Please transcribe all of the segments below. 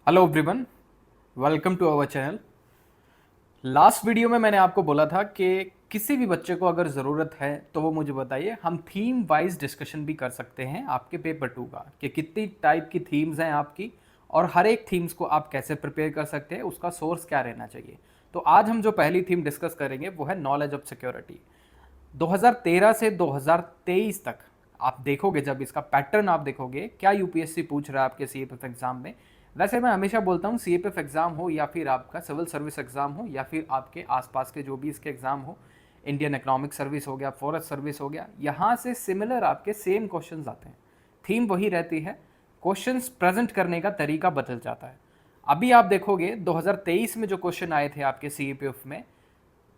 Hello everyone, welcome to our channel. Last video में मैंने आपको बोला था कि किसी भी बच्चे को अगर ज़रूरत है तो वो मुझे बताइए, हम थीम वाइज डिस्कशन भी कर सकते हैं आपके पेपर 2 का, कि कितनी टाइप की थीम्स हैं आपकी और हर एक थीम्स को आप कैसे प्रिपेयर कर सकते हैं, उसका सोर्स क्या रहना चाहिए। तो आज हम जो पहली थीम डिस्कस करेंगे वो है नॉलेज ऑफ सिक्योरिटी। 2013 से 2023 तक आप देखोगे, जब इसका पैटर्न आप देखोगे क्या यूपीएससी पूछ रहा है आपके सीएपीएफ एग्जाम में। वैसे मैं हमेशा बोलता हूँ, सीएपीएफ एग्जाम हो या फिर आपका सिविल सर्विस एग्जाम हो या फिर आपके आसपास के जो भी इसके एग्जाम हो, इंडियन इकोनॉमिक सर्विस हो गया, फॉरेस्ट सर्विस हो गया, यहाँ से सिमिलर आपके सेम क्वेश्चंस आते हैं। थीम वही रहती है, क्वेश्चंस प्रेजेंट करने का तरीका बदल जाता है। अभी आप देखोगे 2023 में जो क्वेश्चन आए थे आपके सीईपीएफ में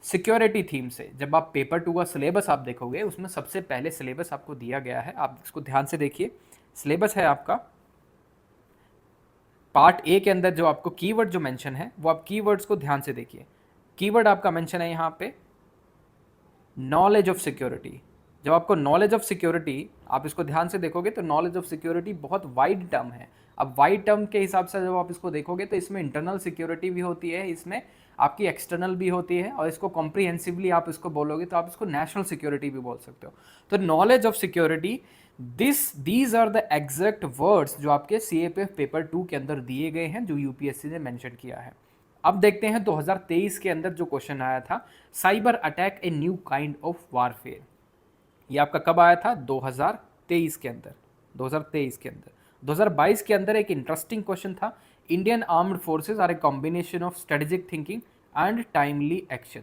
सिक्योरिटी थीम से, जब आप पेपर 2 का सिलेबस आप देखोगे, उसमें सबसे पहले सिलेबस आपको दिया गया है। आप इसको ध्यान से देखिए। सिलेबस है आपका पार्ट ए के अंदर जो आपको कीवर्ड जो मेंशन है, वो आप कीवर्ड्स को ध्यान से देखिए। कीवर्ड आपका मेंशन है यहाँ पे नॉलेज ऑफ सिक्योरिटी। जब आपको नॉलेज ऑफ सिक्योरिटी, आप इसको ध्यान से देखोगे तो नॉलेज ऑफ सिक्योरिटी बहुत वाइड टर्म है। अब वाइड टर्म के हिसाब से जब आप इसको देखोगे तो इसमें इंटरनल सिक्योरिटी भी होती है, इसमें आपकी एक्सटर्नल भी होती है, और इसको कॉम्प्रिहेंसिवली आप इसको बोलोगे तो आप इसको नेशनल सिक्योरिटी भी बोल सकते हो। तो knowledge of security, these are the exact words जो आपके सीएपीएफ पेपर 2 के अंदर दिए गए हैं, जो यूपीएससी ने मेंशन किया है। अब देखते हैं 2023 के अंदर जो क्वेश्चन आया था, cyber attack a new kind of warfare. ये आपका कब आया था? 2023 के अंदर। 2023 के अंदर 2022 के अंदर एक इंटरेस्टिंग क्वेश्चन था, Indian armed forces are a combination of strategic thinking and timely action.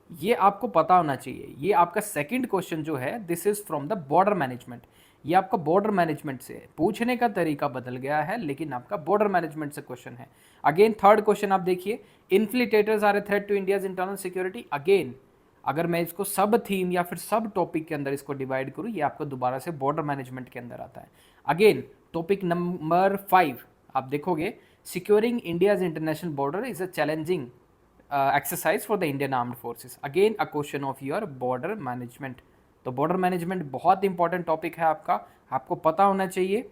ये आपको पता होना चाहिए। ये आपका सेकंड क्वेश्चन जो है, this is from the border management. ये आपका बॉर्डर मैनेजमेंट से पूछने का तरीका बदल गया है, लेकिन आपका बॉर्डर मैनेजमेंट से क्वेश्चन है। अगेन थर्ड क्वेश्चन आप देखिए, infiltrators are a threat to India's internal security. Again अगर मैं इसको सब थीम या फिर सब टॉपिक के अंदर इसको डिवाइड करूँ, ये आपको दोबारा से बॉर्डर मैनेजमेंट के अंदर आता है। अगेन टॉपिक नंबर 5 आप देखोगे, securing India's international border is a challenging exercise for the Indian armed forces. Again a question of your border management. तो बॉर्डर मैनेजमेंट बहुत इंपॉर्टेंट टॉपिक है आपका, आपको पता होना चाहिए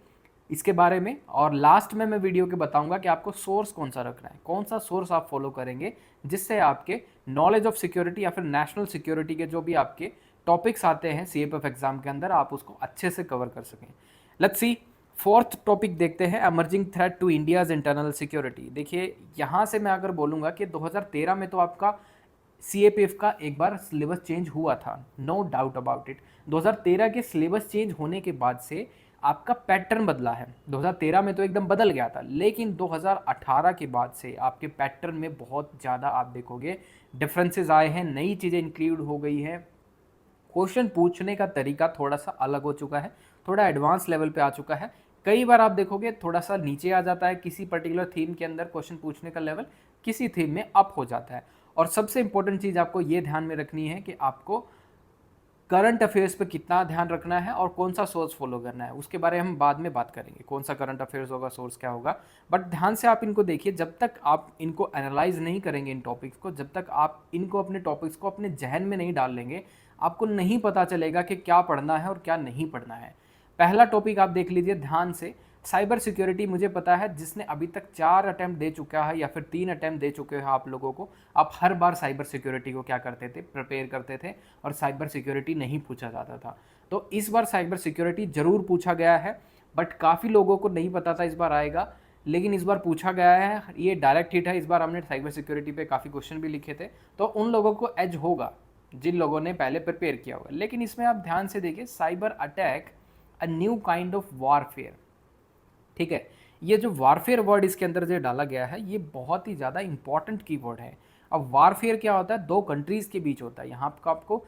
इसके बारे में। और लास्ट में मैं वीडियो के बताऊंगा कि आपको सोर्स कौन सा रखना है, कौन सा सोर्स आप फॉलो करेंगे, जिससे आपके नॉलेज ऑफ सिक्योरिटी या फिर नेशनल सिक्योरिटी के जो भी आपके टॉपिक्स आते हैं सीएपीएफ एग्जाम के अंदर, आप उसको अच्छे से कवर कर सकें। लेट्स सी, फोर्थ टॉपिक देखते हैं, emerging threat to India's internal security. देखिए यहाँ से मैं अगर बोलूँगा कि 2013 में तो आपका सीएपीएफ का एक बार सिलेबस चेंज हुआ था, नो डाउट अबाउट इट। 2013 के सिलेबस चेंज होने के बाद से आपका पैटर्न बदला है। 2013 में तो एकदम बदल गया था, लेकिन 2018 के बाद से आपके पैटर्न में बहुत ज़्यादा आप देखोगे डिफरेंसेस आए हैं, नई चीज़ें इंक्लूड हो गई हैं। क्वेश्चन पूछने का तरीका थोड़ा सा अलग हो चुका है, थोड़ा एडवांस लेवल पे आ चुका है। कई बार आप देखोगे थोड़ा सा नीचे आ जाता है किसी पर्टिकुलर थीम के अंदर क्वेश्चन पूछने का लेवल, किसी थीम में अप हो जाता है। और सबसे इंपॉर्टेंट चीज़ आपको ये ध्यान में रखनी है कि आपको करंट अफेयर्स पे कितना ध्यान रखना है और कौन सा सोर्स फॉलो करना है, उसके बारे में हम बाद में बात करेंगे, कौन सा करंट अफेयर्स होगा, सोर्स क्या होगा। बट ध्यान से आप इनको देखिए, जब तक आप इनको एनालाइज नहीं करेंगे इन टॉपिक्स को, जब तक आप इनको अपने टॉपिक्स को अपने जहन में नहीं डाल लेंगे, आपको नहीं पता चलेगा कि क्या पढ़ना है और क्या नहीं पढ़ना है। पहला टॉपिक आप देख लीजिए ध्यान से, साइबर सिक्योरिटी। मुझे पता है जिसने अभी तक 4 अटैम्प्ट दे चुका है या फिर 3 अटैम्प्ट दे चुके हैं आप लोगों को, आप हर बार साइबर सिक्योरिटी को क्या करते थे, प्रिपेयर करते थे, और साइबर सिक्योरिटी नहीं पूछा जाता था। तो इस बार साइबर सिक्योरिटी ज़रूर पूछा गया है, बट काफ़ी लोगों को नहीं पता था इस बार आएगा, लेकिन इस बार पूछा गया है। ये डायरेक्ट हिट है, इस बार हमने साइबर सिक्योरिटी पे काफ़ी क्वेश्चन भी लिखे थे, तो उन लोगों को एज होगा जिन लोगों ने पहले प्रिपेयर किया होगा। लेकिन इसमें आप ध्यान से देखिए, cyber attack a new kind of warfare. ठीक है, ये जो वारफेयर वर्ड इसके अंदर जो डाला गया है, ये बहुत ही ज़्यादा इंपॉर्टेंट कीवर्ड है। अब वारफेयर क्या होता है? 2 कंट्रीज़ के बीच होता है। यहाँ पर आपको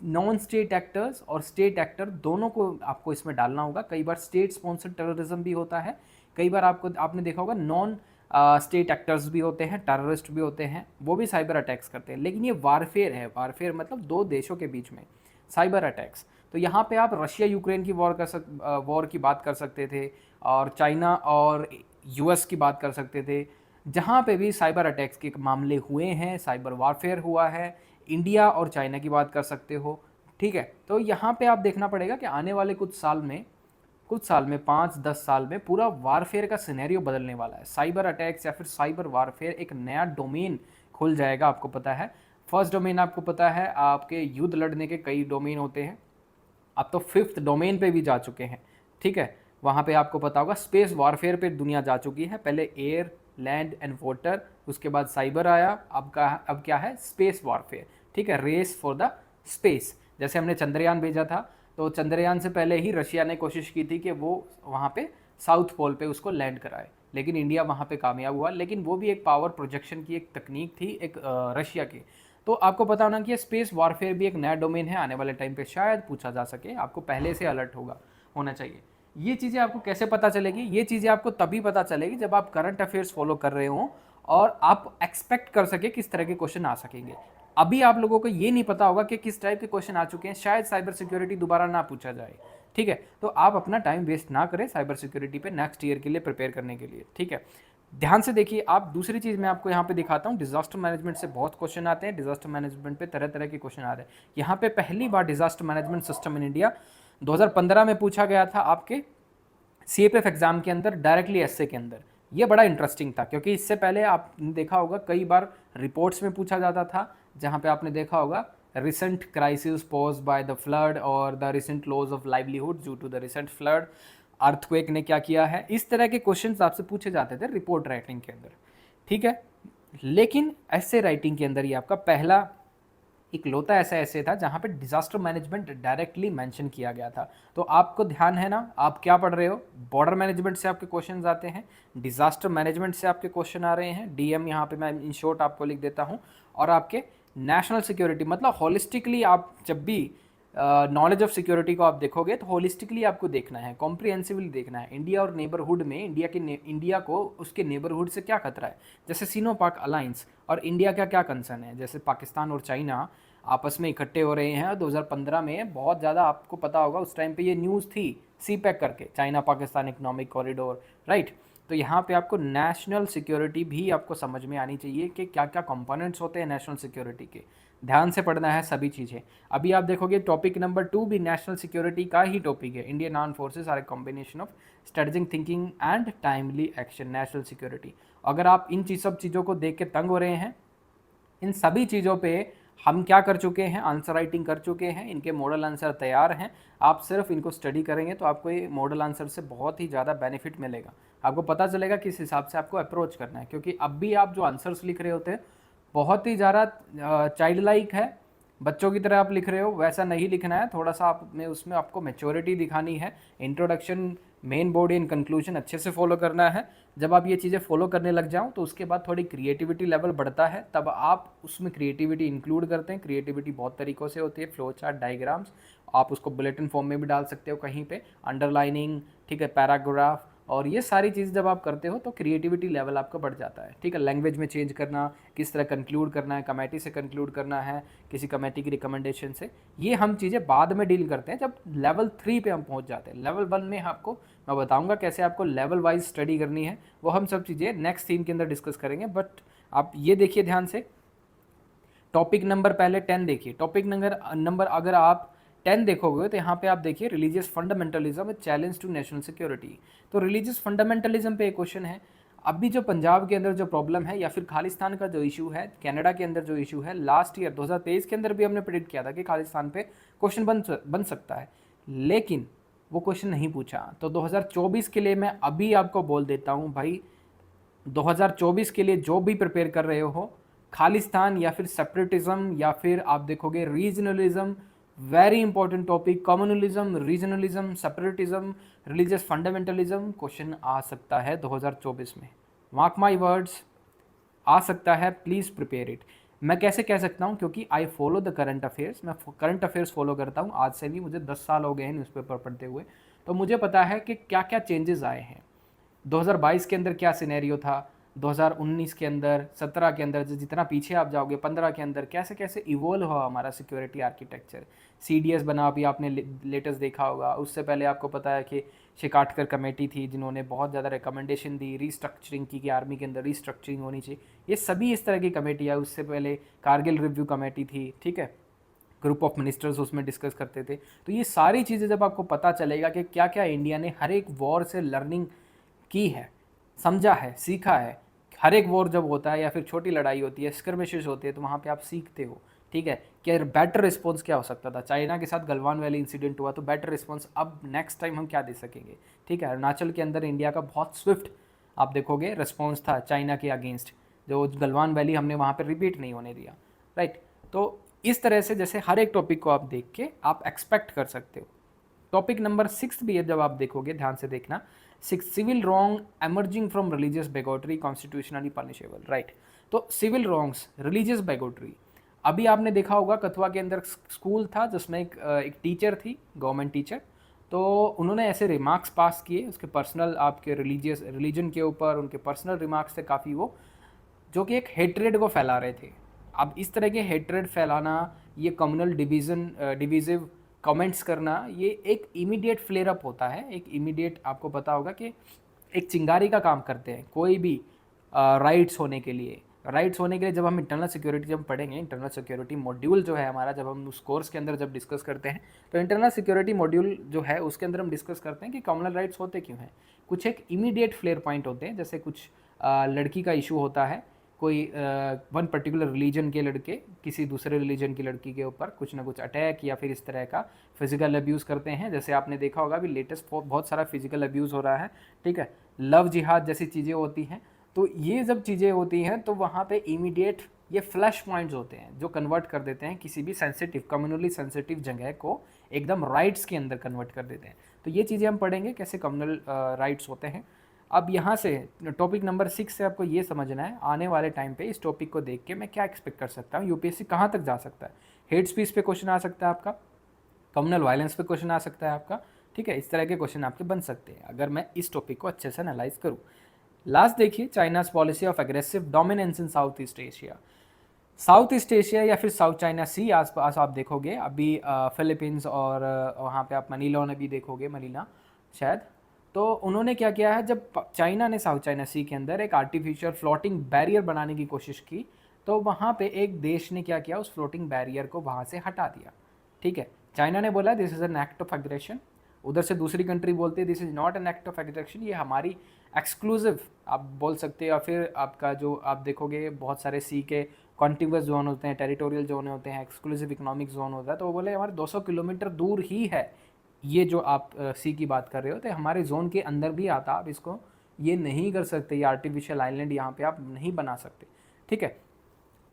नॉन स्टेट एक्टर्स और स्टेट एक्टर दोनों को आपको इसमें डालना होगा। कई बार स्टेट स्पॉन्सर्ड टेररिज्म भी होता है, कई बार आपने देखा होगा नॉन स्टेट एक्टर्स भी होते हैं, टेररिस्ट भी होते हैं, वो भी साइबर अटैक्स करते हैं। लेकिन ये वारफेयर है, वारफेयर मतलब 2 देशों के बीच में साइबर अटैक्स। तो यहाँ पे आप रशिया यूक्रेन की वॉर की बात कर सकते थे, और चाइना और यूएस की बात कर सकते थे, जहाँ पे भी साइबर अटैक्स के मामले हुए हैं, साइबर वारफेयर हुआ है। इंडिया और चाइना की बात कर सकते हो। ठीक है, तो यहाँ पे आप देखना पड़ेगा कि आने वाले कुछ साल में कुछ साल में 5-10 साल में पूरा वारफेयर का सिनेरियो बदलने वाला है। साइबर अटैक्स या फिर साइबर वारफेयर एक नया डोमेन खुल जाएगा, आपको पता है। फर्स्ट डोमेन आपको पता है, आपके युद्ध लड़ने के कई डोमेन होते हैं, अब तो फिफ्थ डोमेन पे भी जा चुके हैं, ठीक है। वहाँ पे आपको पता होगा स्पेस वॉरफेयर पे दुनिया जा चुकी है, पहले एयर, लैंड एंड वाटर, उसके बाद साइबर आया, अब क्या है, स्पेस वॉरफेयर, ठीक है, रेस फॉर द स्पेस। जैसे हमने चंद्रयान भेजा था, तो चंद्रयान से पहले ही रशिया ने कोशिश की थी कि वो वहाँ पे साउथ पोल पे उसको लैंड कराए, लेकिन इंडिया वहाँ पे कामयाब हुआ, लेकिन वो भी एक पावर प्रोजेक्शन की एक तकनीक थी, एक रशिया की। तो आपको पता होना कि स्पेस वॉरफेयर भी एक नया डोमेन है, आने वाले टाइम पे शायद पूछा जा सके, आपको पहले से अलर्ट होना चाहिए। ये चीज़ें आपको कैसे पता चलेगी? ये चीज़ें आपको तभी पता चलेगी जब आप करंट अफेयर्स फॉलो कर रहे हो और आप एक्सपेक्ट कर सके किस तरह के क्वेश्चन आ सकेंगे। अभी आप लोगों को ये नहीं पता होगा कि किस टाइप के क्वेश्चन आ चुके हैं, शायद साइबर सिक्योरिटी दोबारा ना पूछा जाए, ठीक है। तो आप अपना टाइम वेस्ट ना करें साइबर सिक्योरिटी पे नेक्स्ट ईयर के लिए प्रिपेयर करने के लिए, ठीक है। ध्यान से देखिए आप, दूसरी चीज़ मैं आपको यहाँ पे दिखाता हूँ, डिजास्टर मैनेजमेंट से बहुत क्वेश्चन आते हैं, डिजास्टर मैनेजमेंट पे तरह तरह के क्वेश्चन आ रहे हैं। यहाँ पे पहली बार disaster management system in India 2015 में पूछा गया था आपके सीएपीएफ एग्जाम के अंदर, डायरेक्टली एसए के अंदर। ये बड़ा इंटरेस्टिंग था, क्योंकि इससे पहले आपने देखा होगा कई बार रिपोर्ट्स में पूछा जाता था, जहाँ पे आपने देखा होगा recent crisis posed by the flood और the recent loss of livelihood due to the recent flood, earthquake ने क्या किया है, इस तरह के क्वेश्चंस आपसे पूछे जाते थे रिपोर्ट राइटिंग के अंदर, ठीक है। लेकिन ऐसे राइटिंग के अंदर ये आपका पहला इकलौता ऐसा ऐसे था जहाँ पे डिजास्टर मैनेजमेंट डायरेक्टली मेंशन किया गया था। तो आपको ध्यान है ना, आप क्या पढ़ रहे हो, बॉर्डर मैनेजमेंट से आपके क्वेश्चंस आते हैं, डिजास्टर मैनेजमेंट से आपके क्वेश्चन आ रहे हैं, डीएम यहाँ पे मैं इन शॉर्ट आपको लिख देता हूँ, और आपके नेशनल सिक्योरिटी, मतलब होलिस्टिकली आप जब भी नॉलेज ऑफ सिक्योरिटी को आप देखोगे तो होलिस्टिकली आपको देखना है, कॉम्प्रिहेंसिवली देखना है। इंडिया और नेबरहुड में इंडिया को उसके नेबरहुड से क्या खतरा है, जैसे सीनो पाक अलायंस, और इंडिया का क्या कंसर्न है, जैसे पाकिस्तान और चाइना आपस में इकट्ठे हो रहे हैं। 2015 में बहुत ज़्यादा आपको पता होगा, उस टाइम पे ये न्यूज़ थी, सी पैक करके, China Pakistan economic corridor, right. तो यहाँ पे आपको नेशनल सिक्योरिटी भी आपको समझ में आनी चाहिए कि क्या क्या कंपोनेंट्स होते हैं नेशनल सिक्योरिटी के, ध्यान से पढ़ना है सभी चीज़ें। अभी आप देखोगे टॉपिक नंबर 2 भी नेशनल सिक्योरिटी का ही टॉपिक है, Indian arm forces are a combination of strategic thinking and timely action, national security. अगर आप इन सब चीज़ों को देख के तंग हो रहे हैं, इन सभी चीज़ों पे हम क्या कर चुके हैं, आंसर राइटिंग कर चुके हैं, इनके मॉडल आंसर तैयार हैं। आप सिर्फ इनको स्टडी करेंगे तो आपको ये मॉडल आंसर से बहुत ही ज़्यादा बेनिफिट मिलेगा, आपको पता चलेगा किस हिसाब से आपको अप्रोच करना है। क्योंकि अब भी आप जो आंसर्स लिख रहे होते हैं बहुत ही ज़्यादा चाइल्ड लाइक है, बच्चों की तरह आप लिख रहे हो, वैसा नहीं लिखना है, थोड़ा सा आप में उसमें आपको मैच्योरिटी दिखानी है। Introduction, main body and conclusion अच्छे से फॉलो करना है। जब आप ये चीज़ें फॉलो करने लग जाओ तो उसके बाद थोड़ी क्रिएटिविटी लेवल बढ़ता है, तब आप उसमें क्रिएटिविटी इंक्लूड करते हैं। क्रिएटिविटी बहुत तरीक़ों से होती है, फ्लो चार्ट, डायग्राम्स, आप उसको बुलेटिन फॉर्म में भी डाल सकते हो कहीं पे, अंडरलाइनिंग, ठीक है, पैराग्राफ, और ये सारी चीज़ जब आप करते हो तो क्रिएटिविटी लेवल आपका बढ़ जाता है, ठीक है। लैंग्वेज में चेंज करना, किस तरह कंक्लूड करना है, कमेटी से कंक्लूड करना है, किसी कमेटी की रिकमेंडेशन से, ये हम चीज़ें बाद में डील करते हैं जब लेवल 3 पे हम पहुंच जाते हैं। लेवल 1 में आपको मैं बताऊंगा कैसे आपको लेवल वाइज स्टडी करनी है, वो हम सब चीज़ें नेक्स्ट सीन के अंदर डिस्कस करेंगे। बट आप ये देखिए ध्यान से, टॉपिक नंबर पहले 10 देखिए, टॉपिक नंबर अगर आप 10 देखोगे तो यहाँ पे आप देखिए religious fundamentalism challenge to national security. तो रिलीजियस फंडामेंटलिज्म पे एक क्वेश्चन है। अभी जो पंजाब के अंदर जो प्रॉब्लम है या फिर खालिस्तान का जो इशू है, कनाडा के अंदर जो इशू है, लास्ट ईयर 2023 के अंदर भी हमने प्रेडिक्ट किया था कि खालिस्तान पे क्वेश्चन बन सकता है, लेकिन वो क्वेश्चन नहीं पूछा। तो 2024 के लिए मैं अभी आपको बोल देता हूँ भाई, 2024 के लिए जो भी प्रिपेयर कर रहे हो, खालिस्तान या फिर सेपरेटिज्म या फिर आप देखोगे regionalism, very important topic, communalism, regionalism, separatism, religious fundamentalism, question आ सकता है 2024 में, मार्क माई वर्ड्स, आ सकता है, प्लीज़ प्रिपेयर इट। मैं कैसे कह सकता हूँ, क्योंकि I follow the current affairs, मैं करंट अफेयर्स फॉलो करता हूँ, आज से नहीं, मुझे 10 साल हो गए हैं न्यूज़पेपर पढ़ते हुए, तो मुझे पता है कि क्या क्या चेंजेस आए हैं। 2022 के अंदर क्या सिनेरियो था, 2019 के अंदर, 17 के अंदर, जितना पीछे आप जाओगे 15 के अंदर कैसे कैसे इवोल्व हुआ हमारा सिक्योरिटी आर्किटेक्चर। सीडीएस बना, अभी आपने लेटेस्ट देखा होगा। उससे पहले आपको पता है कि शिकाटकर कमेटी थी जिन्होंने बहुत ज़्यादा रिकमेंडेशन दी रीस्ट्रक्चरिंग की, कि आर्मी के अंदर रीस्ट्रक्चरिंग होनी चाहिए, ये सभी इस तरह की कमेटी है। उससे पहले कारगिल रिव्यू कमेटी थी, ठीक है। ग्रुप ऑफ मिनिस्टर्स उसमें डिस्कस करते थे। तो ये सारी चीज़ें जब आपको पता चलेगा कि क्या क्या इंडिया ने हर एक वॉर से लर्निंग की है, समझा है, सीखा है। हर एक वॉर जब होता है या फिर छोटी लड़ाई होती है, स्कर्मिशेस होते हैं, तो वहाँ पे आप सीखते हो, ठीक है, कि बेटर रिस्पॉन्स क्या हो सकता था। चाइना के साथ गलवान वैली इंसिडेंट हुआ तो बेटर रिस्पॉन्स अब नेक्स्ट टाइम हम क्या दे सकेंगे, ठीक है। अरुणाचल के अंदर इंडिया का बहुत स्विफ्ट आप देखोगे रिस्पॉन्स था चाइना के अगेंस्ट, जो गलवान वैली हमने वहाँ पर रिपीट नहीं होने दिया, राइट। तो इस तरह से जैसे हर एक टॉपिक को आप देख के आप एक्सपेक्ट कर सकते हो। टॉपिक नंबर 6 भी है, जब आप देखोगे ध्यान से देखना, 6 civil wrong emerging from religious bigotry constitutionally punishable, right. तो सिविल रॉन्ग्स, रिलीजियस बेगोटरी, अभी आपने देखा होगा कथुआ के अंदर स्कूल था जिसमें एक टीचर थी, गवर्नमेंट टीचर, तो उन्होंने ऐसे रिमार्क्स पास किए उसके पर्सनल आपके रिलीजन के ऊपर, उनके पर्सनल रिमार्क्स थे काफ़ी वो, जो कि एक हेट्रेड को फैला रहे थे। अब इस तरह के हेट्रेड फैलाना, ये कम्युनल डिविजिव कमेंट्स करना, ये एक इमीडिएट फ्लेयर अप होता है, एक इमीडिएट आपको पता होगा कि एक चिंगारी का काम करते हैं कोई भी राइट्स होने के लिए। राइट्स होने के लिए जब हम इंटरनल सिक्योरिटी जब पढ़ेंगे, इंटरनल सिक्योरिटी मॉड्यूल जो है हमारा, जब हम उस कोर्स के अंदर जब डिस्कस करते हैं, तो इंटरनल सिक्योरिटी मॉड्यूल जो है उसके अंदर हम डिस्कस करते हैं कि कम्युनल राइट्स होते क्यों हैं। कुछ एक इमीडिएट फ्लेयर पॉइंट होते हैं, जैसे कुछ लड़की का इशू होता है, कोई वन पर्टिकुलर रिलीजन के लड़के किसी दूसरे रिलीजन की लड़की के ऊपर कुछ ना कुछ अटैक या फिर इस तरह का फिजिकल अब्यूज़ करते हैं। जैसे आपने देखा होगा अभी लेटेस्ट बहुत सारा फिजिकल अब्यूज़ हो रहा है, ठीक है, लव जिहाद जैसी चीज़ें होती हैं। तो ये जब चीज़ें होती हैं तो वहाँ पे इमीडिएट ये फ्लैश पॉइंट्स होते हैं जो कन्वर्ट कर देते हैं किसी भी सेंसिटिव, कम्युनली सेंसिटिव जगह को एकदम राइट्स के अंदर कन्वर्ट कर देते हैं। तो ये चीज़ें हम पढ़ेंगे कैसे कम्युनल राइट्स होते हैं। अब यहाँ से टॉपिक नंबर 6 से आपको ये समझना है आने वाले टाइम पे इस टॉपिक को देख के मैं क्या एक्सपेक्ट कर सकता हूँ, यूपीएससी कहाँ तक जा सकता है। हेट स्पीच पे क्वेश्चन आ सकता है आपका, कम्युनल वायलेंस पे क्वेश्चन आ सकता है आपका, ठीक है, इस तरह के क्वेश्चन आपके बन सकते हैं अगर मैं इस टॉपिक को अच्छे से एनालाइज करूँ। लास्ट देखिए, China's policy of aggressive dominance in south east Asia. South east Asia या फिर साउथ चाइना सी आसपास आप देखोगे अभी फिलीपींस और वहाँ पे आप मनीला भी देखोगे, मनीला शायद। तो उन्होंने क्या किया है, जब चाइना ने साउथ चाइना सी के अंदर एक आर्टिफिशियल फ्लोटिंग बैरियर बनाने की कोशिश की, तो वहाँ पे एक देश ने क्या किया, उस फ्लोटिंग बैरियर को वहाँ से हटा दिया, ठीक है। चाइना ने बोला this is an act of aggression, उधर से दूसरी कंट्री बोलती है this is not an act of aggression, ये हमारी एक्सक्लूसिव आप बोल सकते हो। या फिर आपका जो आप देखोगे बहुत सारे सी के कॉन्टिगुअस जोन होते हैं, टेरिटोरियल जोन होते हैं, एक्सक्लूसिव इकोनॉमिक जोन होता है, तो वो बोले हमारे 200 किलोमीटर दूर ही है ये जो आप सी की बात कर रहे हो, तो हमारे जोन के अंदर भी आता, आप इसको ये नहीं कर सकते, ये आर्टिफिशियल आइलैंड यहाँ पे आप नहीं बना सकते, ठीक है।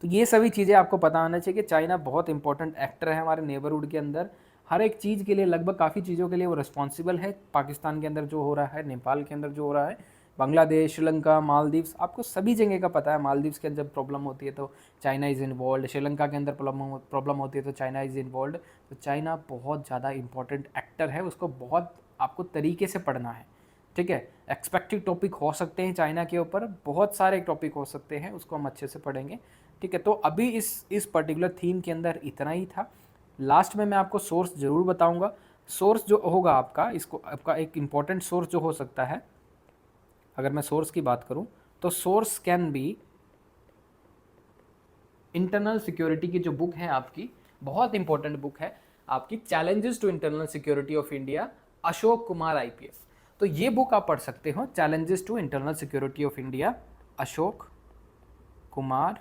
तो ये सभी चीज़ें आपको पता होना चाहिए कि चाइना बहुत इंपॉर्टेंट एक्टर है हमारे नेबरहुड के अंदर, हर एक चीज़ के लिए, लगभग काफ़ी चीज़ों के लिए वो रिस्पॉन्सिबल है। पाकिस्तान के अंदर जो हो रहा है, नेपाल के अंदर जो हो रहा है, बांग्लादेश, श्रीलंका, मालदीव्स, आपको सभी जगह का पता है। मालदीव्स के अंदर जब प्रॉब्लम होती है तो चाइना इज़ इन्वॉल्व, श्रीलंका के अंदर प्रॉब्लम होती है तो चाइना इज़ इन्वॉल्व। तो चाइना बहुत ज़्यादा इंपॉर्टेंट एक्टर है, उसको बहुत आपको तरीके से पढ़ना है, ठीक है। एक्सपेक्टेड टॉपिक हो सकते हैं चाइना के ऊपर, बहुत सारे टॉपिक हो सकते हैं, उसको हम अच्छे से पढ़ेंगे, ठीक है। तो अभी इस पर्टिकुलर थीम के अंदर इतना ही था। लास्ट में मैं आपको सोर्स ज़रूर बताऊंगा। सोर्स जो होगा आपका, इसको आपका एक इम्पॉर्टेंट सोर्स जो हो सकता है, अगर मैं सोर्स की बात करूं तो source can be internal security की जो बुक है आपकी, बहुत इंपॉर्टेंट बुक है आपकी, challenges to internal security of India, Ashok Kumar IPS. तो ये बुक आप पढ़ सकते हो, challenges to internal security of India, Ashok Kumar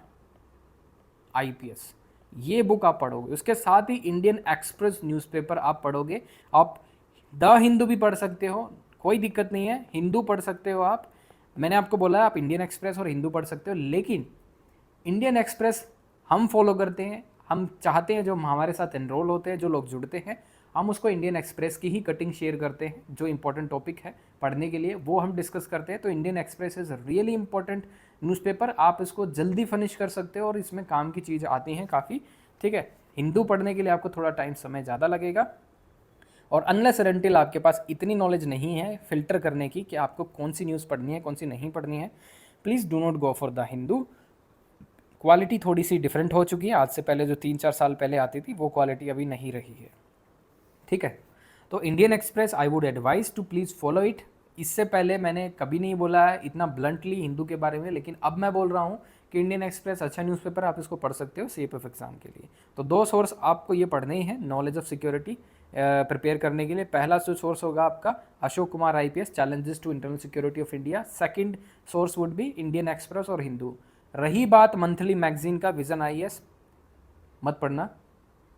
IPS, ये बुक आप पढ़ोगे। उसके साथ ही इंडियन एक्सप्रेस न्यूज़पेपर आप पढ़ोगे। आप द हिंदू भी पढ़ सकते हो, कोई दिक्कत नहीं है, हिंदू पढ़ सकते हो आप। मैंने आपको बोला है आप इंडियन एक्सप्रेस और हिंदू पढ़ सकते हो, लेकिन इंडियन एक्सप्रेस हम फॉलो करते हैं, हम चाहते हैं जो हमारे साथ एनरोल होते हैं, जो लोग जुड़ते हैं, हम उसको इंडियन एक्सप्रेस की ही कटिंग शेयर करते हैं, जो इंपॉर्टेंट टॉपिक है पढ़ने के लिए वो हम डिस्कस करते हैं। तो Indian express is really important newspaper, आप इसको जल्दी फिनिश कर सकते हो और इसमें काम की चीज़ आती हैं काफ़ी, ठीक है। हिंदू पढ़ने के लिए आपको थोड़ा टाइम समय ज़्यादा लगेगा, और अनलेस एंड अनटिल आपके पास इतनी नॉलेज नहीं है फिल्टर करने की कि आपको कौन सी न्यूज़ पढ़नी है कौन सी नहीं पढ़नी है, please do not go for the Hindu. Quality थोड़ी सी डिफरेंट हो चुकी है, आज से पहले जो 3-4 साल पहले आती थी वो क्वालिटी अभी नहीं रही है, ठीक है। तो Indian Express I would advise to please follow it. इससे पहले मैंने कभी नहीं बोला है इतना ब्लंटली हिंदू के बारे में, लेकिन अब मैं बोल रहा हूँ कि इंडियन एक्सप्रेस अच्छा न्यूज़पेपर, आप इसको पढ़ सकते हो CAPF एग्ज़ाम के लिए। तो 2 सोर्स आपको ये पढ़ने ही हैं नॉलेज ऑफ सिक्योरिटी प्रिपेयर करने के लिए। पहला जो सोर्स होगा आपका Ashok Kumar IPS, challenges to internal security of India. Second source would be Indian Express और हिंदू। रही बात मंथली मैगजीन का विजन IAS, मत पढ़ना।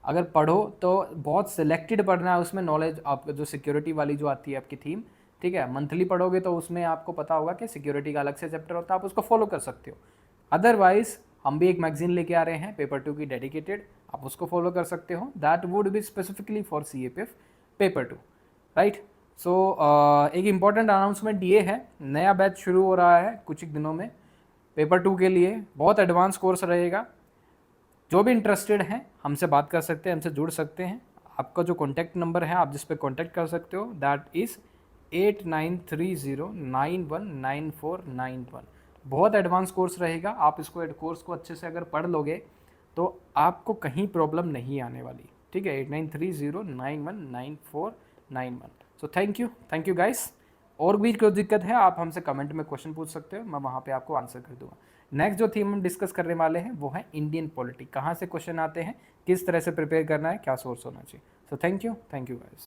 अगर पढ़ो तो बहुत सिलेक्टेड पढ़ना है, उसमें नॉलेज आपका जो सिक्योरिटी वाली जो आती है आपकी थीम, ठीक है। मंथली पढ़ोगे तो उसमें आपको पता होगा कि सिक्योरिटी का अलग से चैप्टर होता है, आप उसको फॉलो कर सकते हो। अदरवाइज हम भी एक मैगजीन लेके आ रहे हैं पेपर 2 की डेडिकेटेड, आप उसको फॉलो कर सकते हो। That would be specifically for CAPF paper 2, right. So एक इम्पॉर्टेंट अनाउंसमेंट ये है, नया बैच शुरू हो रहा है कुछ एक दिनों में पेपर 2 के लिए। बहुत एडवांस कोर्स रहेगा। जो भी इंटरेस्टेड हैं हमसे बात कर सकते हैं, हमसे जुड़ सकते हैं। आपका जो कॉन्टैक्ट नंबर है आप जिस पे कॉन्टैक्ट कर सकते हो, दैट इज़ 8930919491। बहुत एडवांस कोर्स रहेगा, आप इसको कोर्स को अच्छे से अगर पढ़ लोगे तो आपको कहीं प्रॉब्लम नहीं आने वाली, ठीक है। 8930919491। So thank you guys. और भी कोई दिक्कत है आप हमसे कमेंट में क्वेश्चन पूछ सकते हो, मैं वहाँ पे आपको आंसर कर दूंगा। नेक्स्ट जो थीम हम डिस्कस करने वाले हैं वो है इंडियन पॉलिटी, कहाँ से क्वेश्चन आते हैं, किस तरह से प्रिपेयर करना है, क्या सोर्स होना चाहिए। So thank you guys.